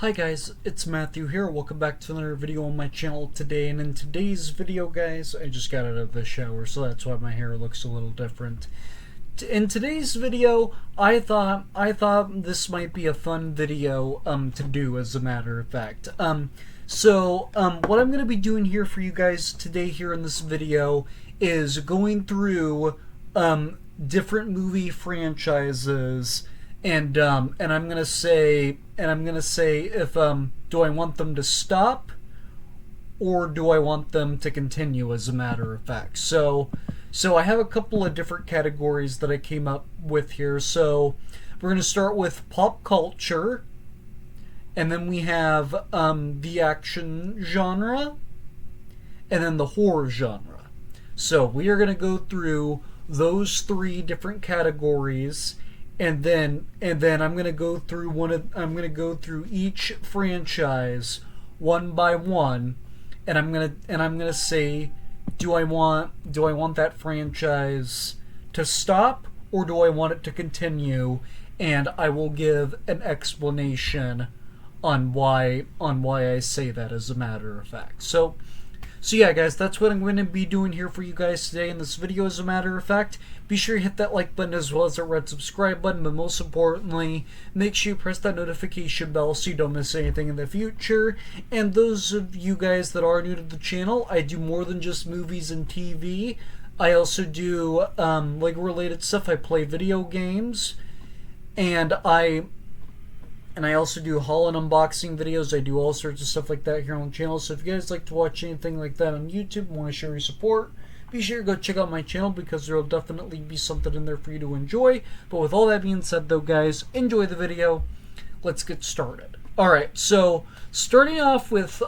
Hi guys, it's Matthew here. Welcome back to another video on my channel today. And in today's video, guys, I just got out of the shower, so that's why my hair looks a little different. In today's video, I thought this might be a fun video to do, as a matter of fact. What I'm going to be doing here for you guys today here in this video is going through different movie franchises, and I'm gonna say if do I want them to stop or do I want them to continue, as a matter of fact. So I have a couple of different categories that I came up with here. So we're gonna start with pop culture, and then we have the action genre, and then the horror genre. So we are gonna go through those three different categories. And then I'm gonna go through each franchise one by one, and I'm gonna say, do I want that franchise to stop or do I want it to continue? And I will give an explanation on why I say that, as a matter of fact. So yeah, guys, that's what I'm going to be doing here for you guys today in this video, as a matter of fact. Be sure you hit that like button as well as that red subscribe button, but most importantly, make sure you press that notification bell so you don't miss anything in the future. And those of you guys that are new to the channel, I do more than just movies and TV. I also do Lego related stuff. I play video games, and I also do haul and unboxing videos. I do all sorts of stuff like that here on the channel. So if you guys like to watch anything like that on YouTube and want to show your support, be sure to go check out my channel, because there will definitely be something in there for you to enjoy. But with all that being said, though, guys, enjoy the video. Let's get started. Alright, so starting off with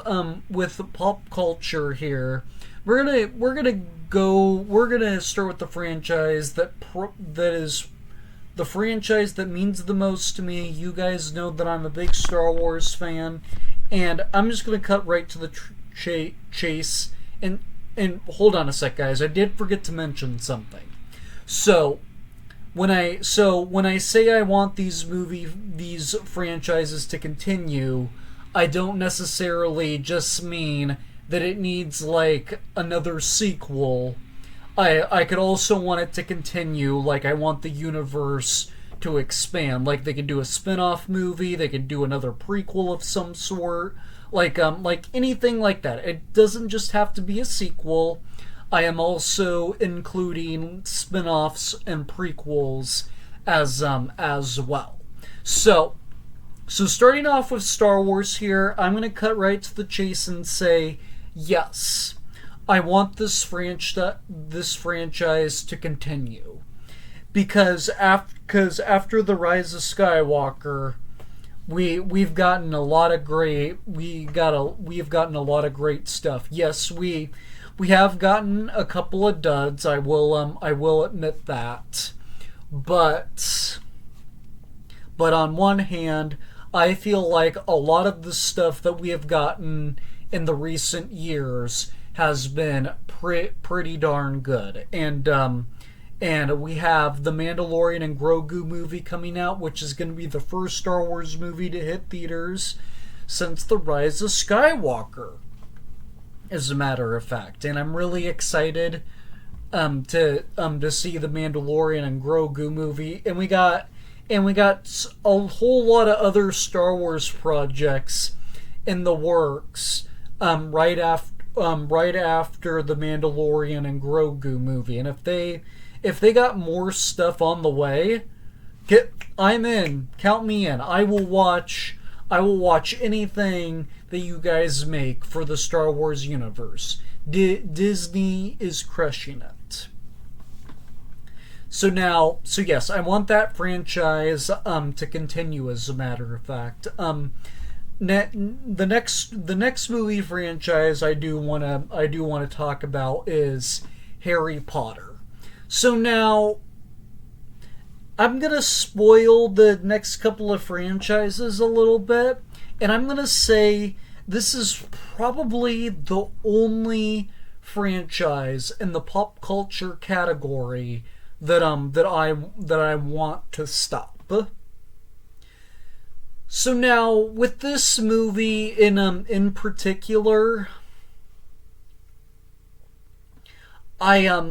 pop culture here, we're gonna start with the franchise that is the franchise that means the most to me. You guys know that I'm a big Star Wars fan, and I'm just going to cut right to the chase. And hold on a sec, guys. I did forget to mention something. So when I say I want these franchises to continue, I don't necessarily just mean that it needs like another sequel. I could also want it to continue. Like, I want the universe to expand. Like, they could do a spin-off movie, they could do another prequel of some sort, like anything like that. It doesn't just have to be a sequel. I am also including spin-offs and prequels as well. So starting off with Star Wars here, I'm going to cut right to the chase and say, yes, I want this franchise to continue, because after the Rise of Skywalker, we've gotten a lot of great stuff. Yes, we have gotten a couple of duds. I will admit that, but on one hand, I feel like a lot of the stuff that we have gotten in the recent years has been pretty darn good. And we have the Mandalorian and Grogu movie coming out, which is going to be the first Star Wars movie to hit theaters since the Rise of Skywalker, as a matter of fact. And I'm really excited to see the Mandalorian and Grogu movie. And we got a whole lot of other Star Wars projects in the works right after the Mandalorian and Grogu movie. And if they got more stuff on the way, I'm in. Count me in. I will watch anything that you guys make for the Star Wars universe. Disney is crushing it. So yes, I want that franchise to continue, as a matter of fact. The next movie franchise I do want to talk about is Harry Potter. So now I'm going to spoil the next couple of franchises a little bit, and I'm going to say this is probably the only franchise in the pop culture category that I want to stop. So now with this movie in particular, I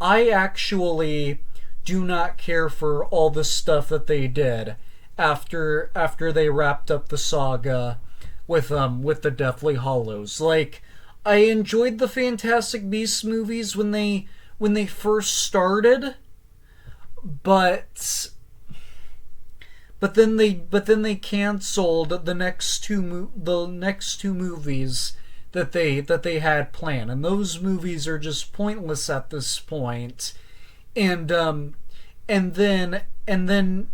actually do not care for all the stuff that they did after they wrapped up the saga with the Deathly Hollows. Like, I enjoyed the Fantastic Beasts movies when they first started, but then they canceled the next two movies that they had planned, and those movies are just pointless at this point. And and then and then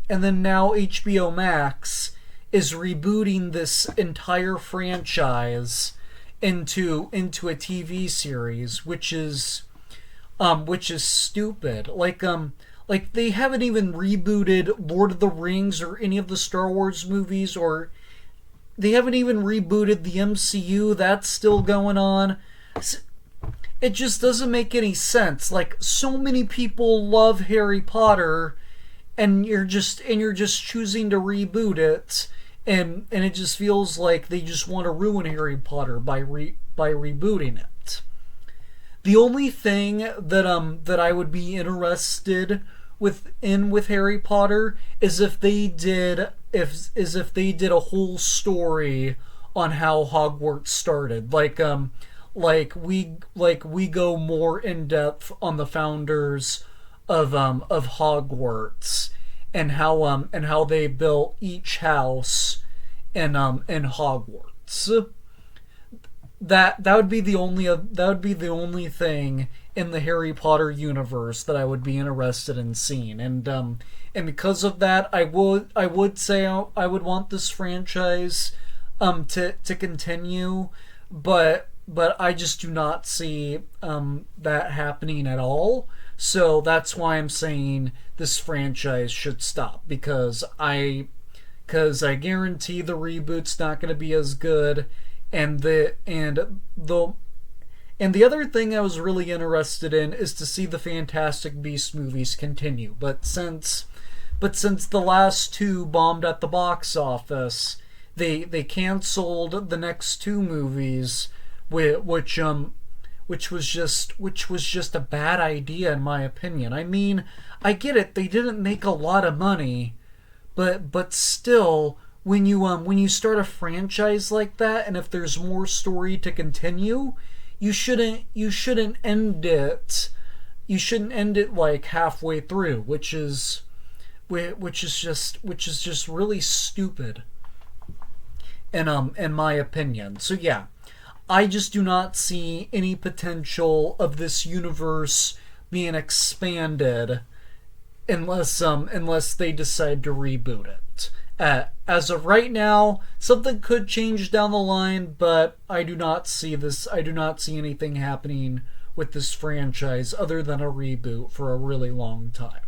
and then now HBO Max is rebooting this entire franchise into a TV series, which is stupid. Like they haven't even rebooted Lord of the Rings or any of the Star Wars movies, or they haven't even rebooted the MCU. That's still going on. It just doesn't make any sense. Like, so many people love Harry Potter, and you're just choosing to reboot it, and it just feels like they just want to ruin Harry Potter by rebooting it. The only thing that I would be interested with Harry Potter is if they did a whole story on how Hogwarts started. Like we go more in depth on the founders of Hogwarts, and how they built each house in Hogwarts. That would be the only thing in the Harry Potter universe that I would be interested in seeing, and because of that, I would say I would want this franchise to continue, but I just do not see that happening at all. So that's why I'm saying this franchise should stop, because I guarantee the reboot's not going to be as good. And the other thing I was really interested in is to see the Fantastic Beasts movies continue. But since the last two bombed at the box office, they canceled the next two movies, which was just a bad idea in my opinion. I mean, I get it, they didn't make a lot of money, but still, when you start a franchise like that, and if there's more story to continue, you shouldn't end it. You shouldn't end it like halfway through, which is just really stupid. In my opinion. So yeah, I just do not see any potential of this universe being expanded unless they decide to reboot it. As of right now, something could change down the line, but I do not see anything happening with this franchise other than a reboot for a really long time.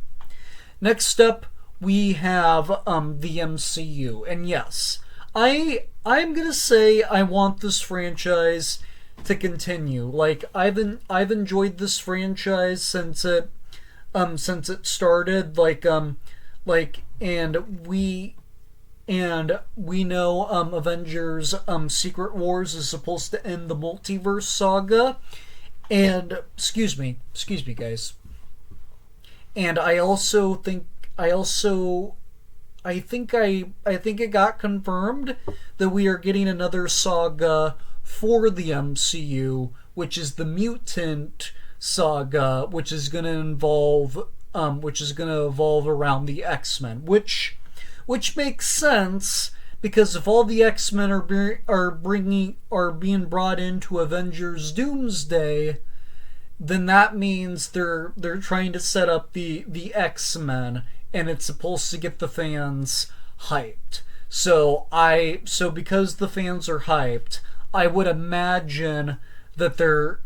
Next up, we have the MCU, and yes, I'm gonna say I want this franchise to continue. Like, I've enjoyed this franchise since it started. And we know Avengers Secret Wars is supposed to end the multiverse saga. And excuse me guys. And I think it got confirmed that we are getting another saga for the MCU, which is the Mutant saga, which is going to evolve around the X-Men, which makes sense, because if all the X-Men are being brought into Avengers Doomsday, then that means they're trying to set up the X-Men, and it's supposed to get the fans hyped. So because the fans are hyped, I would imagine that they're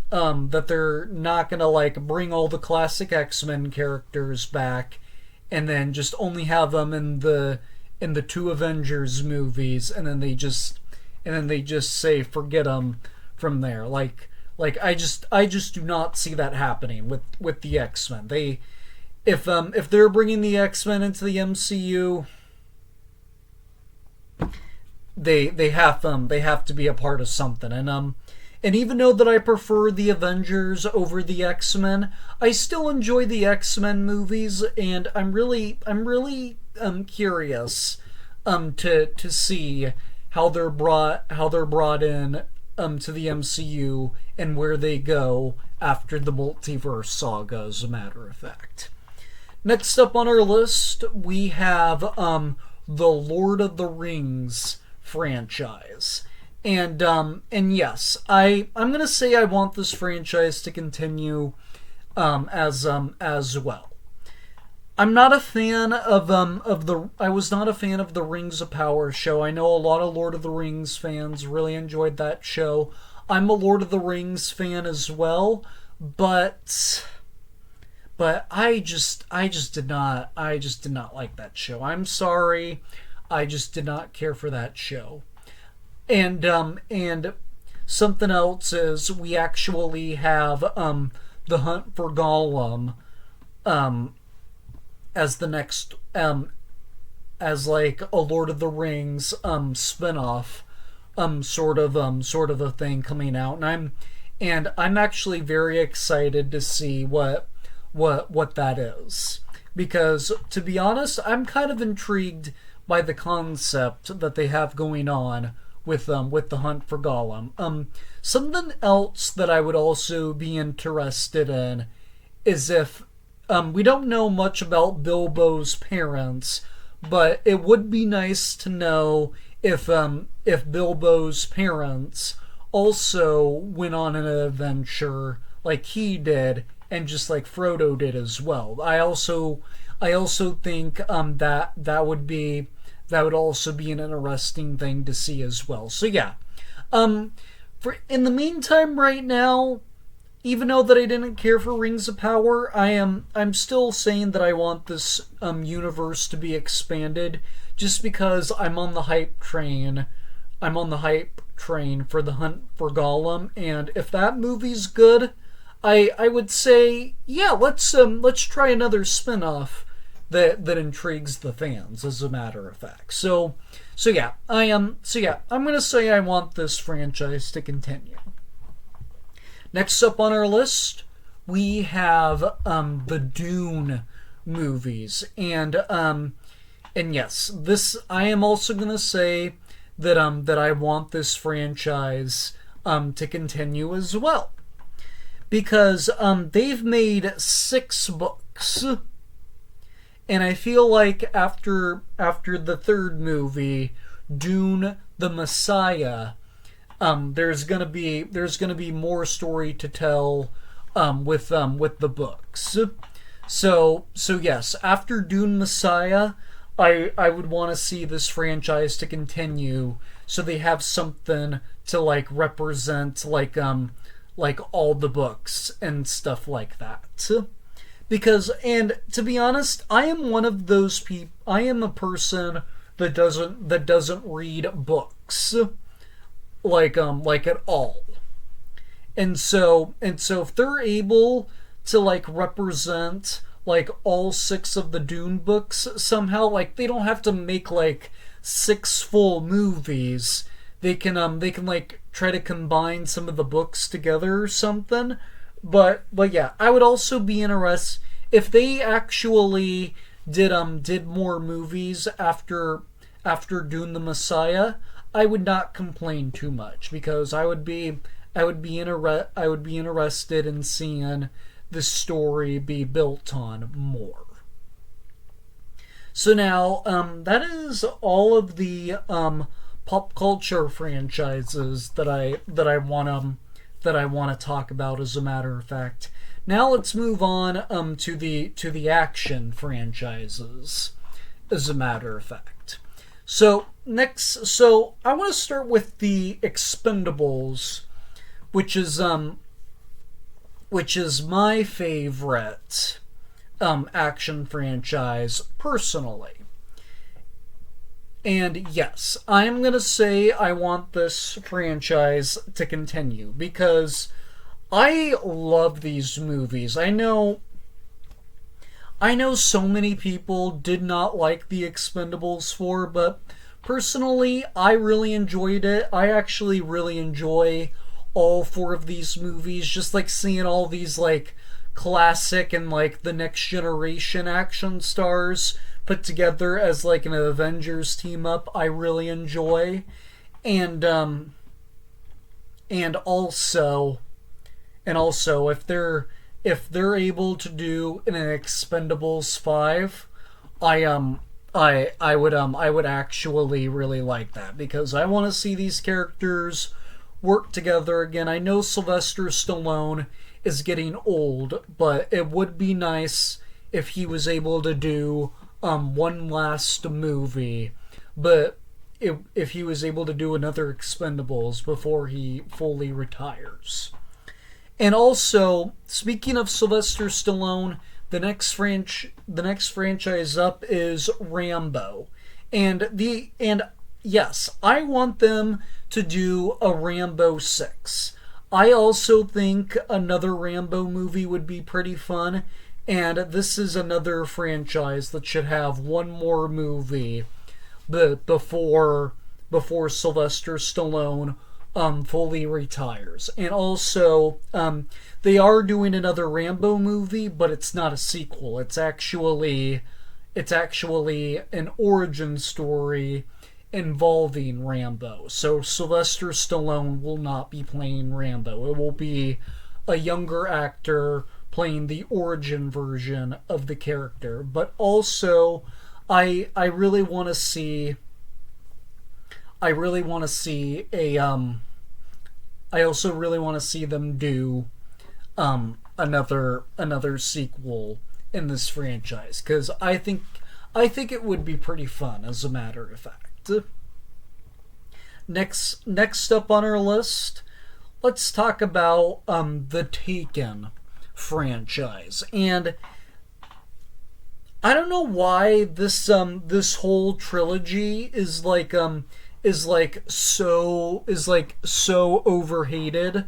not gonna like bring all the classic X-Men characters back, and then just only have them in the two Avengers movies, and then they just say forget them from there. Like I just do not see that happening with the X-Men. If they're bringing the X-Men into the MCU, they have to be a part of something. And even though that I prefer the Avengers over the X-Men, I still enjoy the X-Men movies, and I'm really curious to see how they're brought in to the MCU and where they go after the multiverse saga, as a matter of fact. Next up on our list, we have the Lord of the Rings franchise. And yes, I'm gonna say I want this franchise to continue as well. I'm not a fan I was not a fan of the Rings of Power show. I know a lot of Lord of the Rings fans really enjoyed that show. I'm a Lord of the Rings fan as well, but I just did not like that show. I'm sorry. I just did not care for that show. And something else is we actually have The Hunt for Gollum as the next as like a Lord of the Rings spin-off sort of a thing coming out, and I'm actually very excited to see what that is, because to be honest, I'm kind of intrigued by the concept that they have going on with The Hunt for Gollum. Something else that I would also be interested in is if we don't know much about Bilbo's parents, but it would be nice to know if Bilbo's parents also went on an adventure like he did, and just like Frodo did as well. I also think that would also be an interesting thing to see as well. So yeah, for in the meantime, right now, even though that I didn't care for Rings of Power, I'm still saying that I want this universe to be expanded, just because I'm on the hype train. I'm on the hype train for The Hunt for Gollum, and if that movie's good, I would say, yeah, let's try another spin-off that intrigues the fans, as a matter of fact. So yeah, I'm gonna say I want this franchise to continue. Next up on our list, we have the Dune movies, and yes, this I am also gonna say that I want this franchise to continue as well, because they've made 6 books. And I feel like after the third movie, Dune: The Messiah, there's gonna be more story to tell with the books. So yes, after Dune Messiah, I would want to see this franchise to continue, so they have something to like represent like all the books and stuff like that. Because, and to be honest, I am one of those people. I am a person that doesn't read books like at all. And so if they're able to like represent like all 6 of the Dune books somehow, like they don't have to make like 6 full movies. They can like try to combine some of the books together or something. But yeah, I would also be interested if they actually did more movies after Dune the Messiah. I would not complain too much, because I would be interested in seeing the story be built on more. So now that is all of the pop culture franchises that I want to talk about, as a matter of fact. Now let's move on to the action franchises, as a matter of fact. So I want to start with the Expendables, which is my favorite action franchise personally. And yes, I'm going to say I want this franchise to continue, because I love these movies. I know so many people did not like the Expendables 4, but personally, I really enjoyed it. I actually really enjoy all four of these movies. Just like seeing all these like classic and like the next generation action stars put together as like an Avengers team up, I really enjoy. And and also if they're able to do an Expendables 5, I would actually really like that, because I want to see these characters work together again. I know Sylvester Stallone is getting old, but it would be nice if he was able to do one last movie, but if he was able to do another Expendables before he fully retires. And also, speaking of Sylvester Stallone, the next franchise up is Rambo. And yes, I want them to do a Rambo 6. I also think another Rambo movie would be pretty fun, and this is another franchise that should have one more movie before Sylvester Stallone fully retires. And also, they are doing another Rambo movie, but it's not a sequel. It's actually an origin story involving Rambo. So Sylvester Stallone will not be playing Rambo. It will be a younger actor playing the origin version of the character. But also, I really want to see I also really want to see them do another sequel in this franchise, because I think it would be pretty fun, as a matter of fact. Next up on our list, let's talk about the Taken franchise. And I don't know why this whole trilogy is so overhated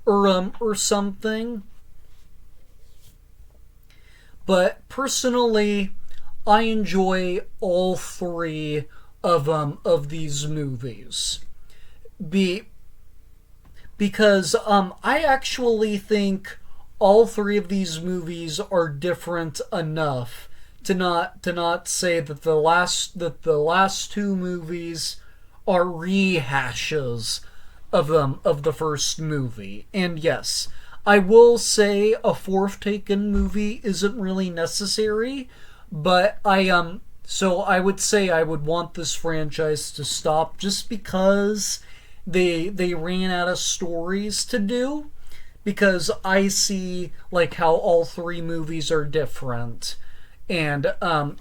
or something. But personally, I enjoy all three of these movies. Because I actually think all three of these movies are different enough to not say that the last two movies are rehashes of the first movie. And yes, I will say a fourth Taken movie isn't really necessary, but so I would say I would want this franchise to stop, just because they ran out of stories to do, because I see like how all three movies are different, and I'm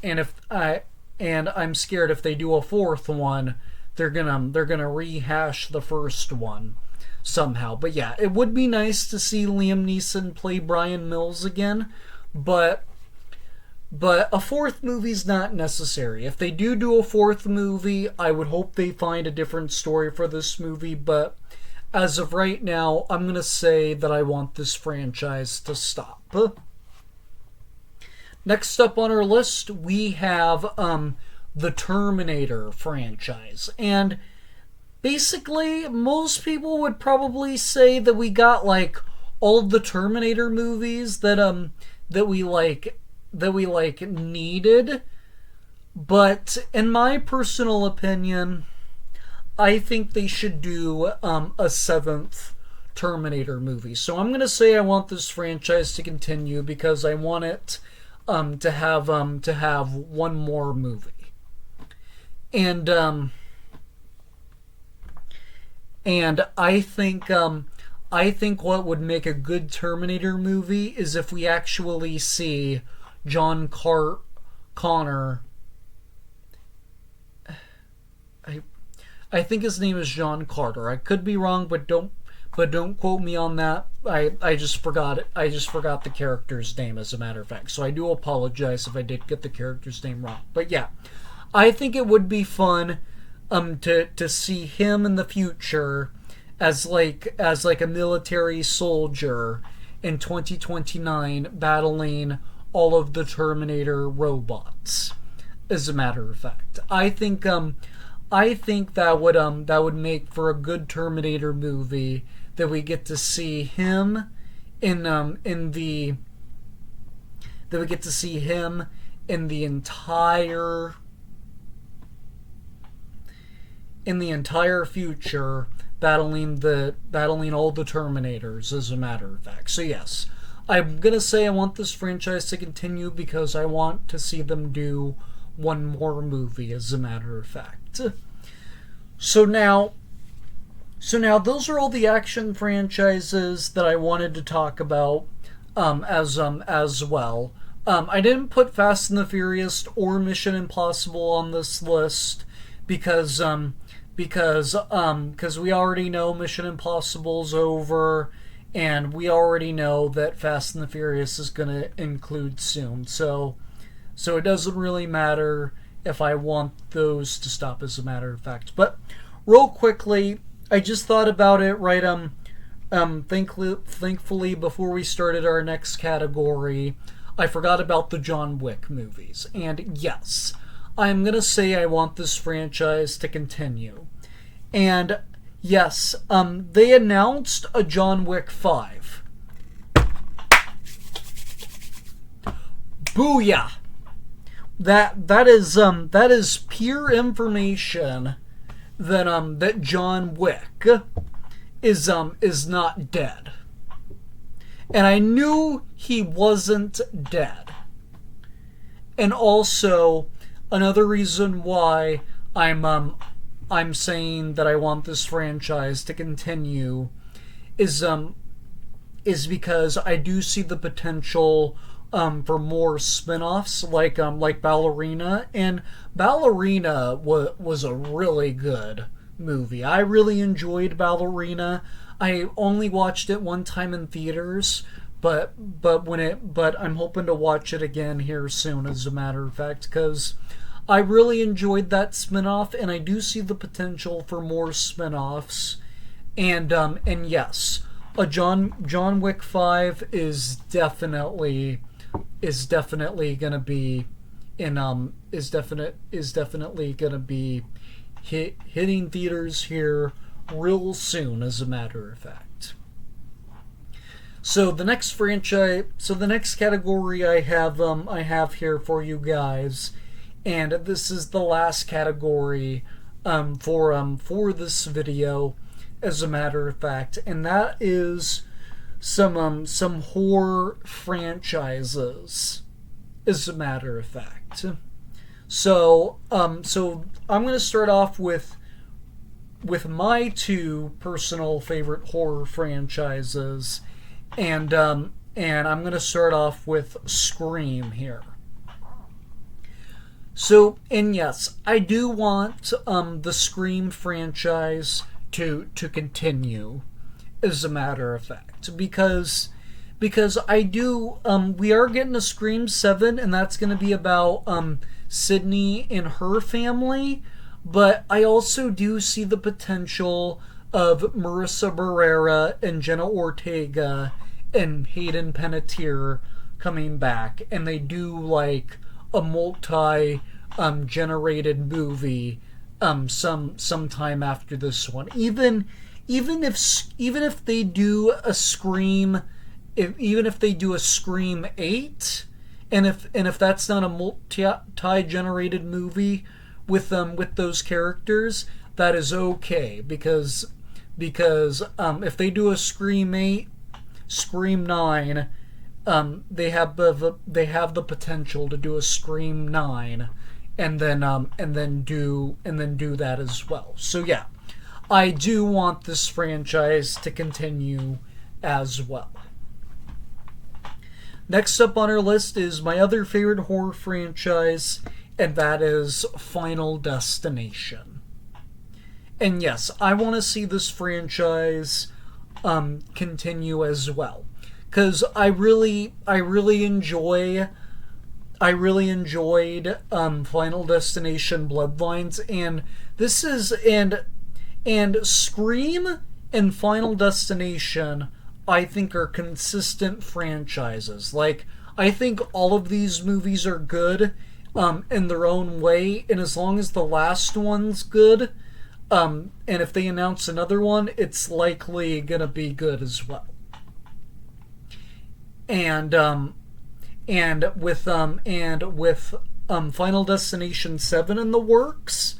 scared if they do a fourth one, they're gonna rehash the first one somehow. But yeah, it would be nice to see Liam Neeson play Brian Mills again, but a fourth movie's not necessary. If they do a fourth movie, I would hope they find a different story for this movie, but as of right now, I'm gonna say that I want this franchise to stop. Next up on our list, we have the Terminator franchise. And basically, most people would probably say that we got like all of the Terminator movies that we needed. But in my personal opinion, I think they should do a seventh Terminator movie. So I'm gonna say I want this franchise to continue, because I want it to have one more movie. And I think what would make a good Terminator movie is if we actually see John Connor. I think his name is John Carter. I could be wrong, but don't quote me on that. I just forgot it. I just forgot the character's name, as a matter of fact. So I do apologize if I did get the character's name wrong. But yeah, I think it would be fun to see him in the future as like a military soldier in 2029 battling all of the Terminator robots, as a matter of fact. I think I think that would make for a good Terminator movie, that we get to see him in the that we get to see him in the entire future, battling all the Terminators, as a matter of fact. So yes, I'm gonna say I want this franchise to continue because I want to see them do one more movie, as a matter of fact. So now those are all the action franchises that I wanted to talk about, as well. I didn't put Fast and the Furious or Mission Impossible on this list because we already know Mission Impossible's over, and we already know that Fast and the Furious is going to include soon. So it doesn't really matter if I want those to stop, as a matter of fact. But real quickly, I just thought about it right thankfully before we started our next category. I forgot about the John Wick movies. And yes, I'm going to say I want this franchise to continue. And yes, they announced a John Wick 5. Booyah! That is pure information that John Wick is not dead. And I knew he wasn't dead. And also, another reason why I'm saying that I want this franchise to continue is because I do see the potential for more spin-offs, like Ballerina. And Ballerina was a really good movie. I really enjoyed Ballerina. I only watched it one time in theaters, but I'm hoping to watch it again here soon, as a matter of fact, because I really enjoyed that spin-off, and I do see the potential for more spin-offs. And yes, a John Wick 5 is definitely gonna be definitely gonna be hitting theaters here real soon, as a matter of fact. So the next category I have here for you guys, and this is the last category for this video, as a matter of fact, and that is some horror franchises, as a matter of fact. So I'm going to start off with my two personal favorite horror franchises, and I'm going to start off with Scream here. So, and yes, I do want the Scream franchise to continue, as a matter of fact, because I do we are getting a Scream 7, and that's going to be about Sydney and her family, but I also do see the potential of Marissa Barrera and Jenna Ortega and Hayden Panettiere coming back, and they do like a multi-generated movie sometime after this one. Even if they do a Scream, even if they do a Scream 8, and if that's not a multi-generated movie with those characters, that is okay, because if they do a Scream 8, Scream 9, they have the potential to do a Scream 9, and then do that as well. So yeah, I do want this franchise to continue as well. Next up on our list is my other favorite horror franchise, and that is Final Destination. And yes, I want to see this franchise continue as well, because I really enjoyed Final Destination Bloodlines, and this is and Scream and Final Destination, I think, are consistent franchises. Like, I think all of these movies are good. in their own way, and as long as the last one's good, and if they announce another one, it's likely gonna be good as well. And with Final Destination 7 in the works,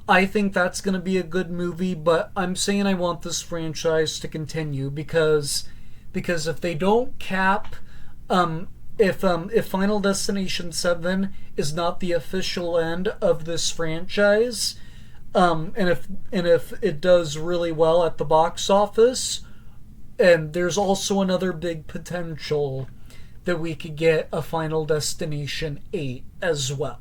I think that's gonna be a good movie. But I'm saying I want this franchise to continue because if they don't cap, if Final Destination 7 is not the official end of this franchise, and if it does really well at the box office, and there's also another big potential that we could get a Final Destination 8 as well.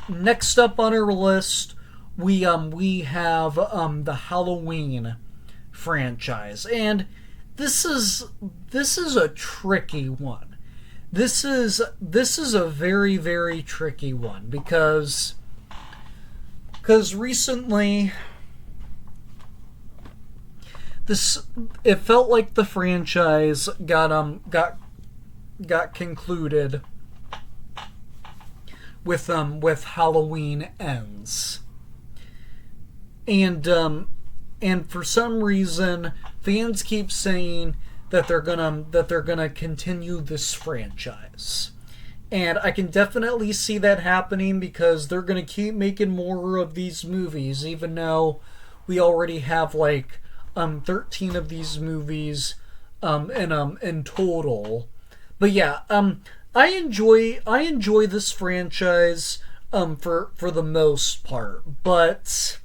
Next up on our list, we have the Halloween franchise, and this is a tricky one. This is a very, very tricky one because recently it felt like the franchise got concluded with Halloween Ends, and for some reason fans keep saying that they're gonna continue this franchise. And I can definitely see that happening because they're going to keep making more of these movies, even though we already have like 13 of these movies in total. But yeah, I enjoy this franchise for the most part. But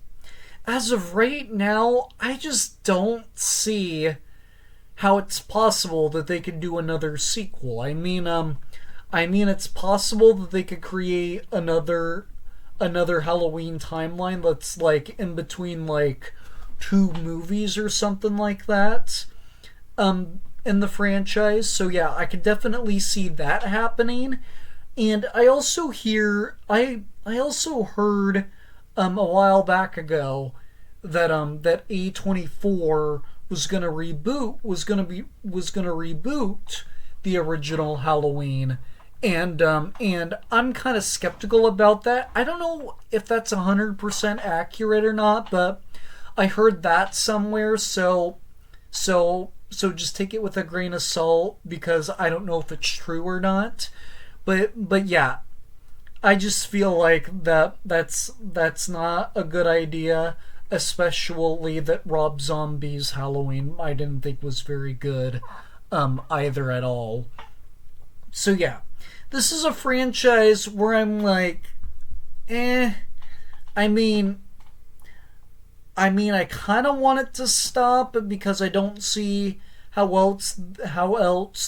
as of right now, I just don't see how it's possible that they could do another sequel. I mean, it's possible that they could create another Halloween timeline that's like in between like 2 movies or something like that, in the franchise. So yeah, I could definitely see that happening. And I also also heard a while back ago that A24 was gonna reboot the original Halloween. And I'm kind of skeptical about that. I don't know if that's 100% accurate or not, but I heard that somewhere. So just take it with a grain of salt because I don't know if it's true or not. But yeah, I just feel like that's not a good idea, especially that Rob Zombie's Halloween I didn't think was very good either at all. So yeah. This is a franchise where I'm like, I mean, I kind of want it to stop because I don't see how else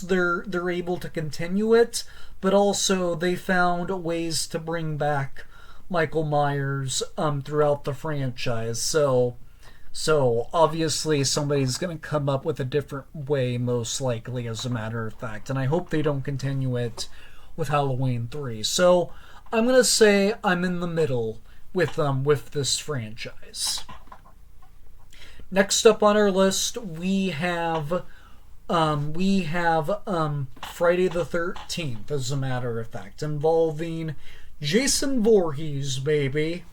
they're able to continue it. But also, they found ways to bring back Michael Myers throughout the franchise. So obviously somebody's going to come up with a different way, most likely, as a matter of fact. And I hope they don't continue it with Halloween 3. So I'm going to say I'm in the middle with this franchise. Next up on our list, we have Friday the 13th, as a matter of fact, involving Jason Voorhees, baby.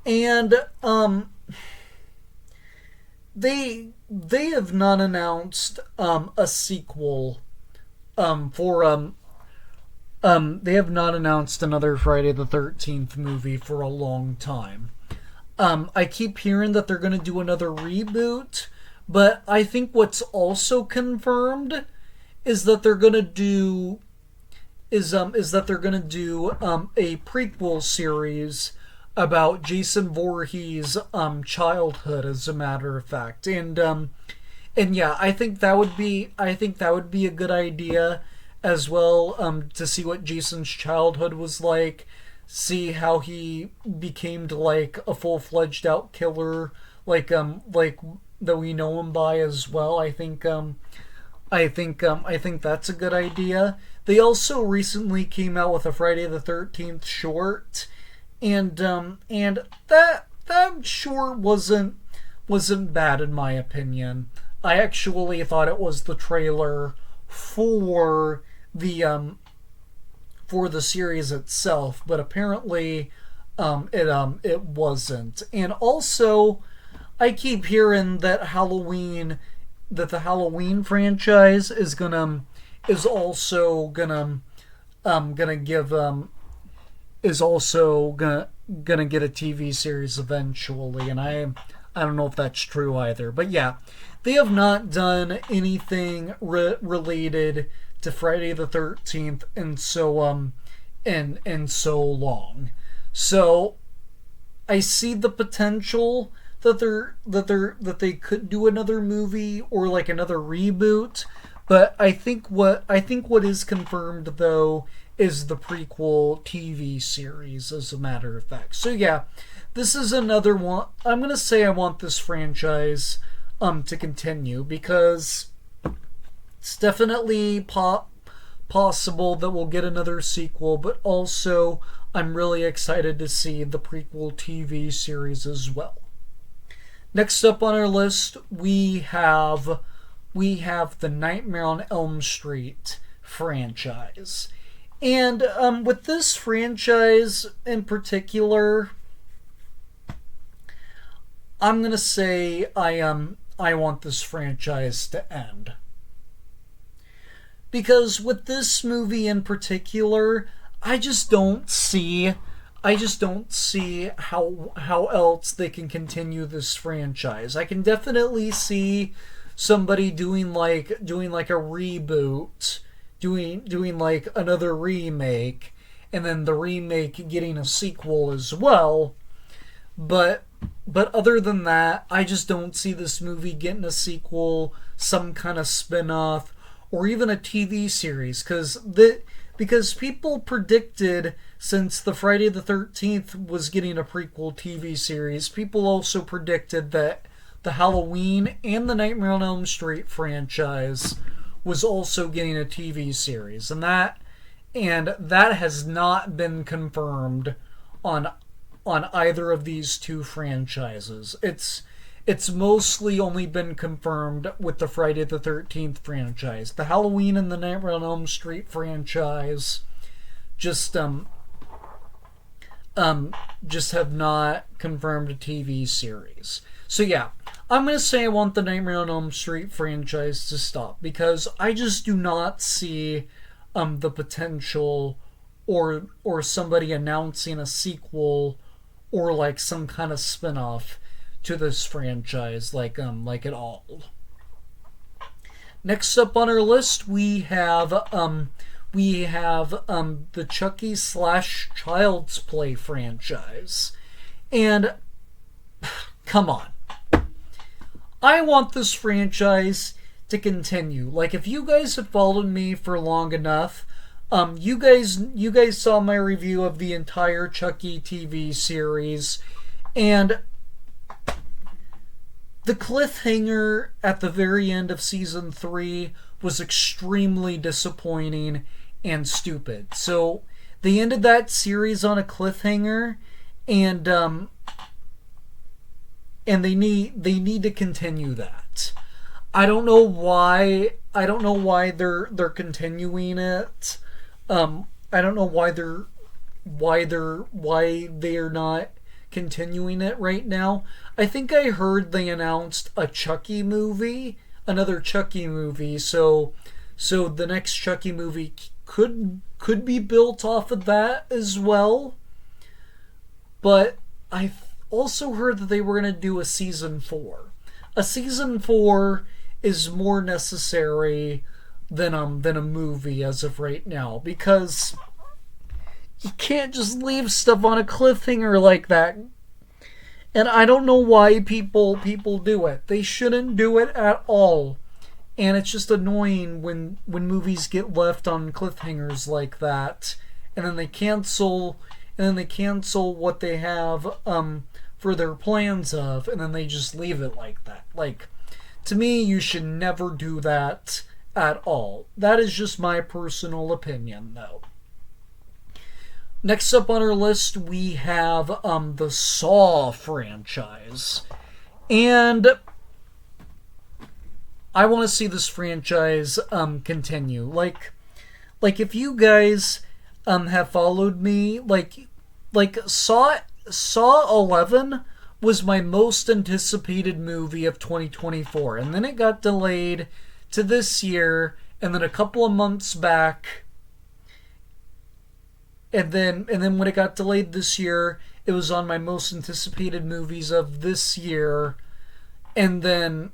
And they have not announced a sequel for they have not announced another Friday the 13th movie for a long time. I keep hearing that they're going to do another reboot, but I think what's also confirmed is that they're going to do a prequel series about Jason Voorhees' childhood, as a matter of fact. And yeah, I think that would be a good idea as well, to see what Jason's childhood was like, see how he became to like a full-fledged out killer, like that we know him by as well. I think that's a good idea. They also recently came out with a Friday the 13th short, and that short wasn't bad in my opinion. I actually thought it was the trailer for the for the series itself, but apparently it wasn't. And also, I keep hearing that the Halloween franchise is also gonna give is also gonna get a TV series eventually, and I don't know if that's true either. But yeah, they have not done anything related to Friday the 13th and so long. So I see the potential that they could do another movie or like another reboot, but I think what is confirmed though is the prequel TV series, as a matter of fact. So yeah, this is another one. I'm gonna say I want this franchise to continue, because it's definitely possible that we'll get another sequel, but also I'm really excited to see the prequel TV series as well. Next up on our list, we have the Nightmare on Elm Street franchise. And with this franchise in particular, I'm going to say I want this franchise to end. Because with this movie in particular, I just don't see how else they can continue this franchise. I can definitely see somebody doing like a reboot, doing like another remake, and then the remake getting a sequel as well. But other than that, I just don't see this movie getting a sequel, some kind of spin-off, or even a TV series, because people predicted, since the Friday the 13th was getting a prequel TV series, people also predicted that the Halloween and the Nightmare on Elm Street franchise was also getting a TV series, and that has not been confirmed on either of these two franchises. It's mostly only been confirmed with the Friday the 13th franchise. The Halloween and the Nightmare on Elm Street franchise just have not confirmed a TV series. So yeah, I'm going to say I want the Nightmare on Elm Street franchise to stop, because I just do not see the potential or somebody announcing a sequel or like some kind of spin-off to this franchise like at all. Next up on our list, we have the Chucky / Child's Play franchise. And come on. I want this franchise to continue. Like, if you guys have followed me for long enough, you guys saw my review of the entire Chucky TV series, and the cliffhanger at the very end of season 3 was extremely disappointing and stupid. So they ended that series on a cliffhanger, and they need to continue that. I don't know why they're continuing it. I don't know why they're not continuing it right now. I think I heard they announced a Chucky movie, another Chucky movie, so the next Chucky movie could be built off of that as well. But I also heard that they were going to do a season 4. A season 4 is more necessary than a movie as of right now, because you can't just leave stuff on a cliffhanger like that. And I don't know why people do it. They shouldn't do it at all. And it's just annoying when movies get left on cliffhangers like that, and then they cancel what they have for their plans of, and then they just leave it like that. Like, to me, you should never do that at all. That is just my personal opinion, though. Next up on our list, we have the Saw franchise. And I want to see this franchise continue. Like if you guys, have followed me, like Saw 11 was my most anticipated movie of 2024, and then it got delayed to this year, and then a couple of months back, and then when it got delayed this year, it was on my most anticipated movies of this year, and then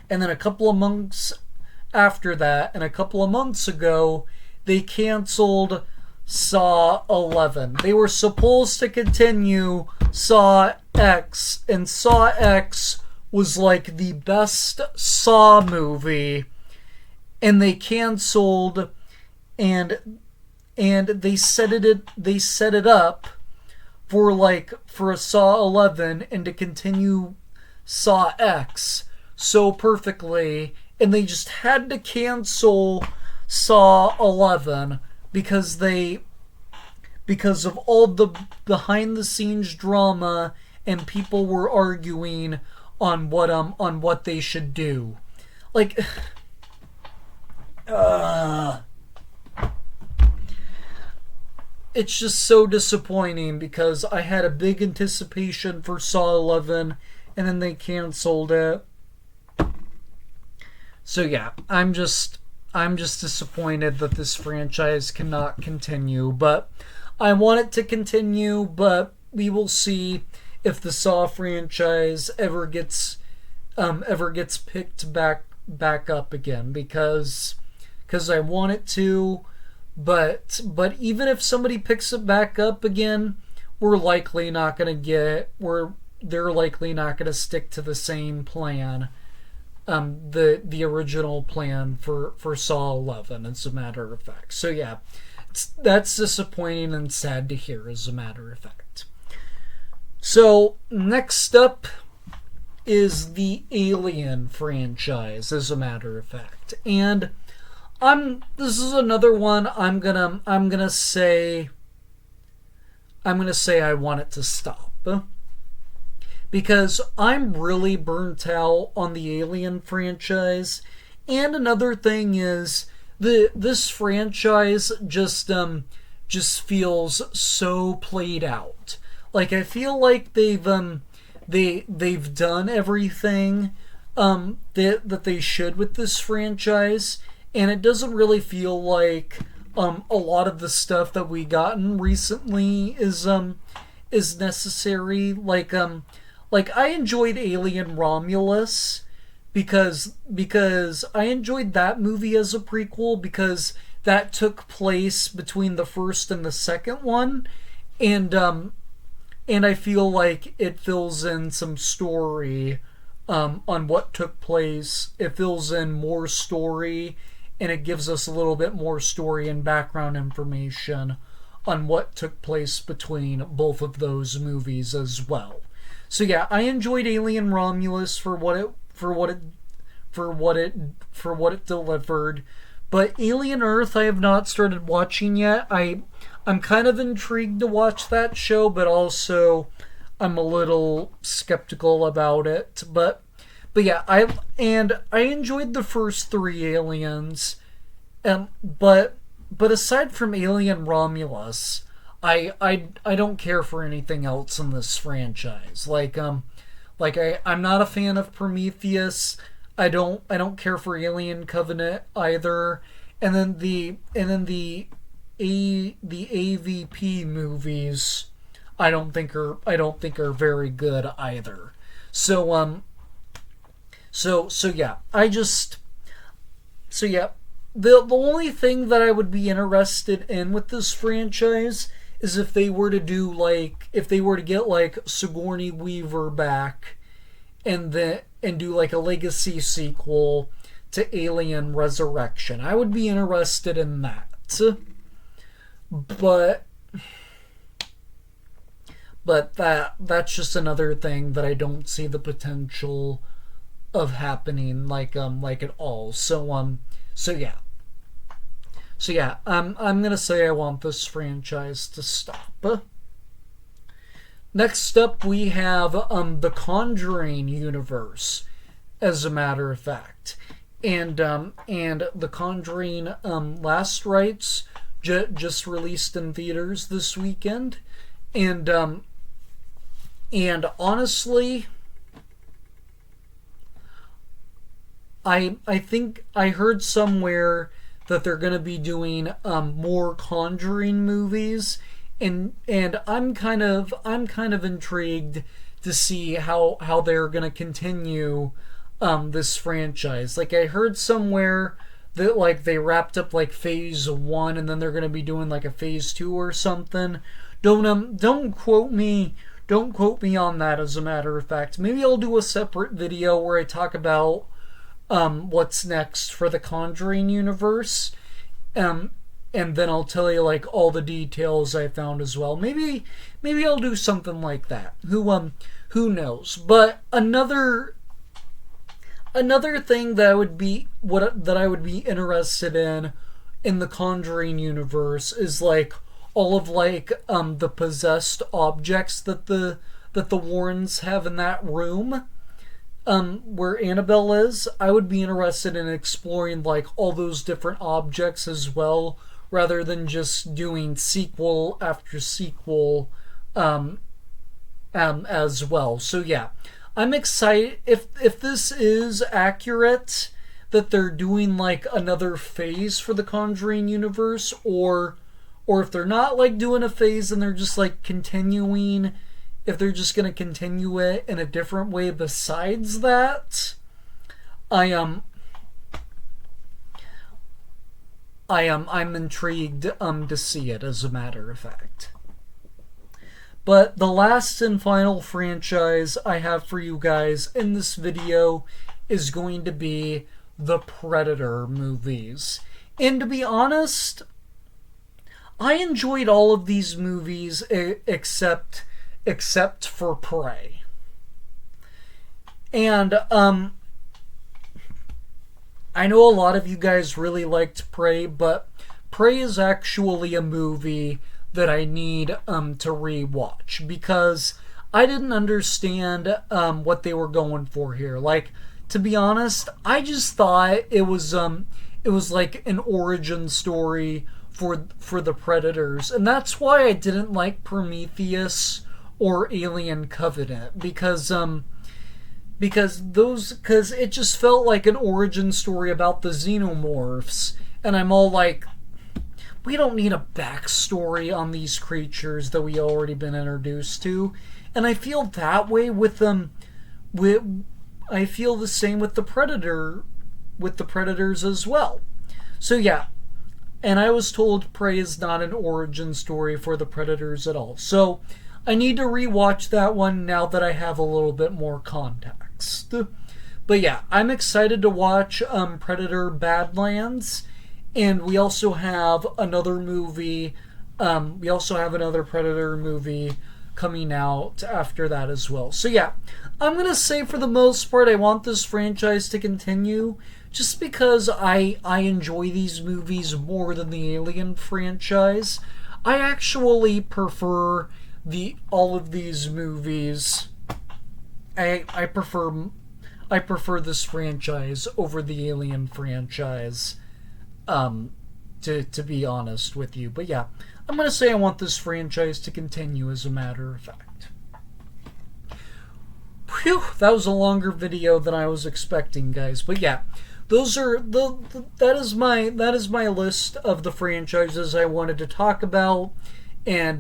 a couple of months after that, and a couple of months ago, they canceled Saw 11. They were supposed to continue Saw X, and Saw X was like the best Saw movie, and they canceled, and they set it up for a Saw 11 and to continue Saw X so perfectly, and they just had to cancel Saw 11 because of all the behind the scenes drama, and people were arguing on what they should do. Like it's just so disappointing because I had a big anticipation for Saw 11 and then they canceled it. So yeah, I'm just disappointed that this franchise cannot continue, but I want it to continue, but we will see if the Saw franchise ever gets picked back up again, because I want it to, but even if somebody picks it back up again, they're likely not going to stick to the same plan, the original plan for Saw 11, as a matter of fact. So yeah, that's disappointing and sad to hear, as a matter of fact. So next up is the Alien franchise, as a matter of fact, and this is another one I'm gonna say I want it to stop, because I'm really burnt out on the Alien franchise. And another thing is this franchise just feels so played out. Like, I feel like they've done everything that they should with this franchise, and it doesn't really feel like a lot of the stuff that we gotten recently is necessary. Like I enjoyed Alien Romulus because I enjoyed that movie as a prequel, because that took place between the first and the second one, and I feel like it fills in some story on what took place. It fills in more story, and it gives us a little bit more story and background information on what took place between both of those movies as well. So yeah, I enjoyed Alien Romulus for what it delivered, but Alien Earth I have not started watching yet. I'm kind of intrigued to watch that show, but also I'm a little skeptical about it. But yeah, I enjoyed the first three Aliens, but aside from Alien Romulus, I don't care for anything else in this franchise. I'm not a fan of Prometheus. I don't care for Alien Covenant either. And then the AVP movies I don't think are very good either. So yeah, the only thing that I would be interested in with this franchise is if they were to get like Sigourney Weaver back and do like a legacy sequel to Alien Resurrection. I would be interested in that. But that's just another thing that I don't see the potential of happening like at all. So yeah. I'm gonna say I want this franchise to stop. Next up, we have the Conjuring universe, as a matter of fact, and the Conjuring Last Rites just released in theaters this weekend, and honestly, I think I heard somewhere that they're going to be doing more Conjuring movies, and I'm kind of intrigued to see how they're going to continue this franchise. Like, I heard somewhere that, like, they wrapped up like phase 1 and then they're going to be doing like a phase 2 or something. Don't quote me on that, as a matter of fact. Maybe I'll do a separate video where I talk about what's next for the Conjuring universe, and then I'll tell you like all the details I found as well. Maybe I'll do something like that. Who knows? But another thing that I would be interested in the Conjuring universe is like all of like the possessed objects that the Warrens have in that room where Annabelle is. I would be interested in exploring like all those different objects as well, rather than just doing sequel after sequel as well. So yeah, I'm excited if this is accurate, that they're doing like another phase for the Conjuring universe, or if they're not like doing a phase and they're just like continuing, if they're just going to continue it in a different way besides that. I'm intrigued to see it, as a matter of fact. But the last and final franchise I have for you guys in this video is going to be the Predator movies. And to be honest, I enjoyed all of these movies except for Prey. And I know a lot of you guys really liked Prey, but Prey is actually a movie that I need to rewatch, because I didn't understand what they were going for here. Like, to be honest, I just thought it was like an origin story for the Predators, and that's why I didn't like Prometheus or Alien Covenant, because it just felt like an origin story about the xenomorphs, and I'm all like, we don't need a backstory on these creatures that we already been introduced to. And I feel that way with them. I feel the same with the Predators as well. So yeah, and I was told Prey is not an origin story for the Predators at all. So I need to rewatch that one now that I have a little bit more context. But yeah, I'm excited to watch Predator Badlands. And we also have another movie, we also have another Predator movie coming out after that as well. So yeah, I'm going to say for the most part I want this franchise to continue, just because I enjoy these movies more than the Alien franchise. I actually prefer all of these movies. I prefer this franchise over the Alien franchise. To be honest with you. But yeah, I'm going to say I want this franchise to continue, as a matter of fact. Phew, that was a longer video than I was expecting, guys. But yeah, that is my list of the franchises I wanted to talk about, and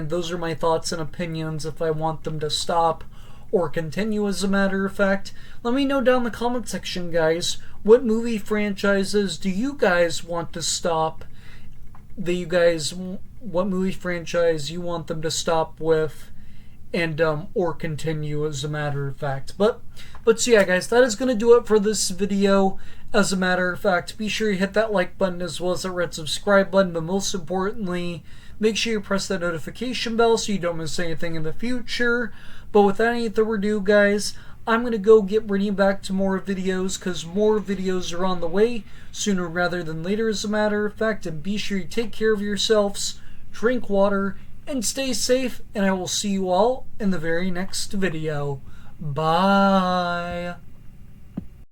those are my thoughts and opinions if I want them to stop or continue, as a matter of fact. Let me know down in the comment section, guys, what movie franchises do you guys want to stop? What movie franchise you want them to stop with, and or continue, as a matter of fact. But so yeah, guys, that is going to do it for this video. As a matter of fact, be sure you hit that like button as well as that red subscribe button, but most importantly, make sure you press that notification bell so you don't miss anything in the future. But without any further ado, guys, I'm going to go get bringing back to more videos, because more videos are on the way sooner rather than later, as a matter of fact. And be sure you take care of yourselves, drink water, and stay safe. And I will see you all in the very next video. Bye.